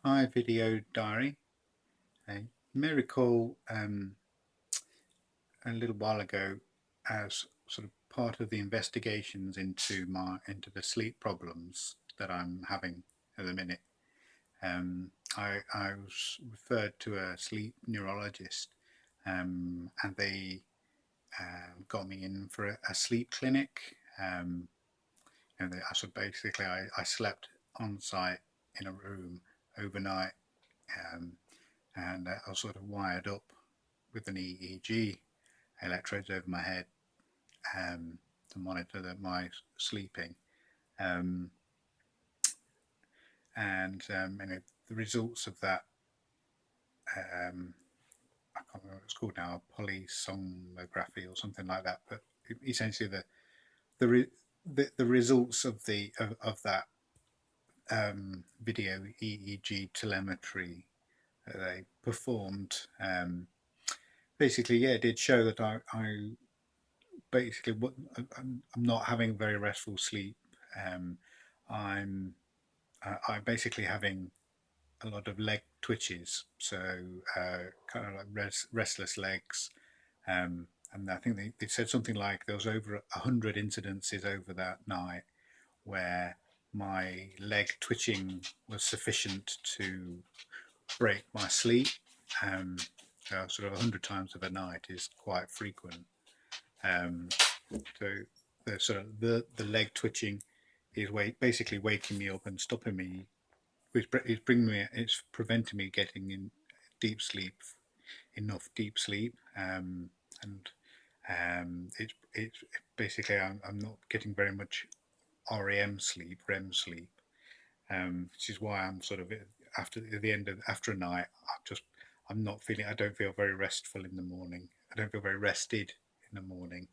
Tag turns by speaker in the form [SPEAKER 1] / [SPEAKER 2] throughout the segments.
[SPEAKER 1] Hi, video diary. You may recall a little while ago, as sort of part of the investigations into the sleep problems that I'm having at the minute, I was referred to a sleep neurologist, and they got me in for a sleep clinic. So basically, I slept on site in a room overnight. Um, and I was sort of wired up with an EEG electrodes over my head to monitor my sleeping. Um, and the results of that, um, I can't remember what it's called now, polysomnography or something like that. But essentially, the re, the results of that video EEG telemetry that they performed, basically, yeah, it did show that I basically I'm not having very restful sleep. Um, I'm I'm basically having a lot of leg twitches, so kind of like restless legs. And I think they said something like there was over 100 incidences over that night where my leg twitching was sufficient to break my sleep. Um, Sort of 100 times of a night is quite frequent. Um, so the sort of the leg twitching is basically waking me up and stopping me. It's preventing me getting in deep sleep, enough deep sleep, and it's basically I'm not getting very much REM sleep, REM sleep, which is why I'm sort of after a night, I don't feel very restful in the morning. I don't feel very rested in the morning,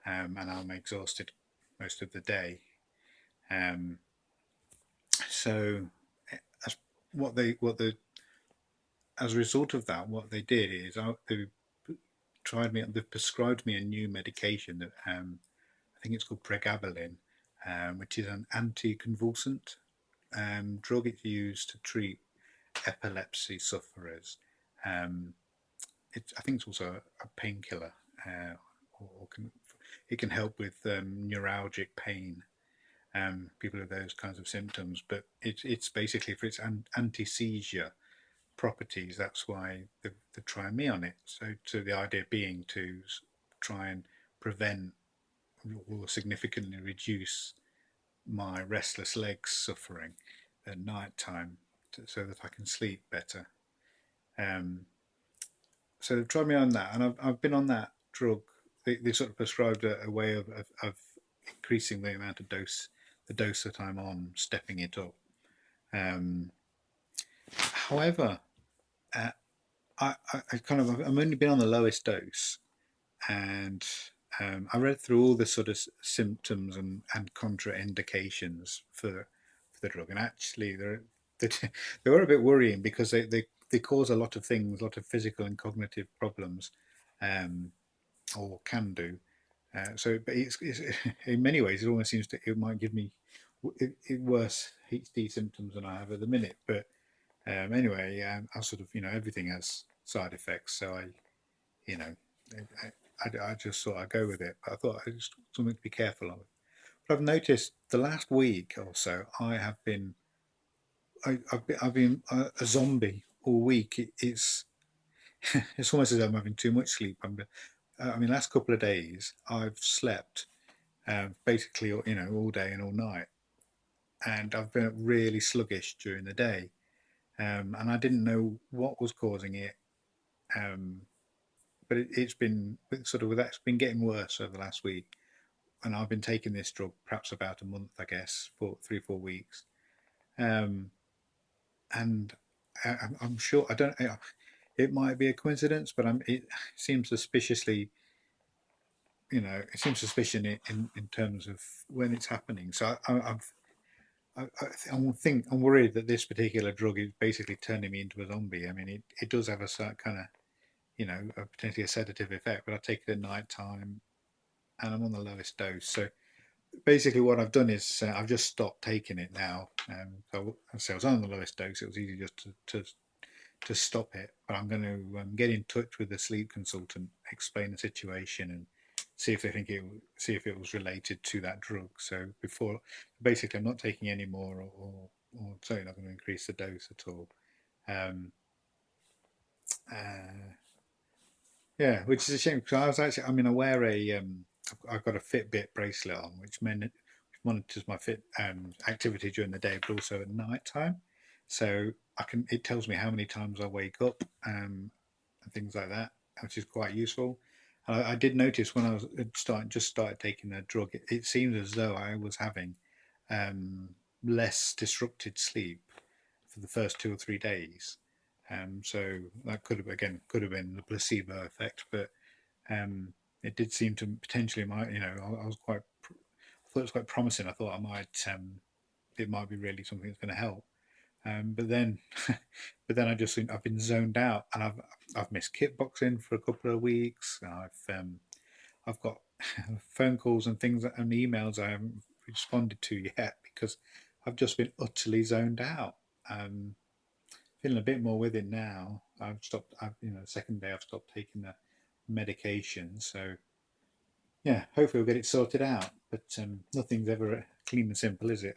[SPEAKER 1] and I'm exhausted most of the day. Um, so, as what the as a result of that, what they did is they prescribed me a new medication that I think it's called pregabalin, which is an anticonvulsant drug. It's used to treat epilepsy sufferers. Um, I think it's also a painkiller, or it can help with neuralgic pain, people with those kinds of symptoms. But it's basically for its anti seizure properties. That's why they're trying me on it. So the idea being to try and prevent or significantly reduce my restless legs suffering at night time, so that I can sleep better. Um, so they've tried me on that, and I've been on that drug. They sort of prescribed a way of increasing the amount of the dose that I'm on, stepping it up. Um, However, uh, I've only been on the lowest dose, and I read through all the sort of symptoms and contraindications for the drug, and actually they, they were a bit worrying because they cause a lot of things, a lot of physical and cognitive problems, um, or can do. But it's in many ways it almost seems it might give me worse HD symptoms than I have at the minute. But anyway, I sort of everything has side effects, so you know I just thought I'd go with it. But I thought I just something to be careful of. But I've noticed the last week or so I've been a zombie all week. It's almost as though I'm having too much sleep. I mean, last couple of days I've slept basically all day and all night, and I've been really sluggish during the day, and I didn't know what was causing it. Um, but it's been sort of that's been getting worse over the last week, and I've been taking this drug perhaps about a month, I guess, for 3 4 weeks, um, and I'm sure I don't. It might be a coincidence, but it seems suspiciously, it seems suspicious in terms of when it's happening. So I'm worried that this particular drug is basically turning me into a zombie. I mean, it does have a certain kind of, potentially a sedative effect, but I take it at night time and I'm on the lowest dose. So basically what I've done is I've just stopped taking it now. So I was on the lowest dose. It was easy just to stop it. But I'm going to get in touch with the sleep consultant, explain the situation, and see if they think see if it was related to that drug. So before, basically, I'm not taking any more, or certainly not going to increase the dose at all. Um, uh, yeah, which is a shame because I was actually, I mean, I wear I've got a Fitbit bracelet on, which monitors my fit activity during the day, but also at night time. So it tells me how many times I wake up, and things like that, which is quite useful. And I did notice when I was just started taking the drug, it seemed as though I was having um, less disrupted sleep for the first 2 or 3 days. So that could have been the placebo effect, but um, it did seem to potentially I was quite I thought it was quite promising. I thought I might it might be really something that's going to help. But then but then I just think I've been zoned out, and I've missed kickboxing for a couple of weeks. I've got phone calls and things and emails I haven't responded to yet because I've just been utterly zoned out. Um, Feeling a bit more with it now. I've stopped. The second day I've stopped taking the medication. So yeah, hopefully we'll get it sorted out. But nothing's ever clean and simple, is it?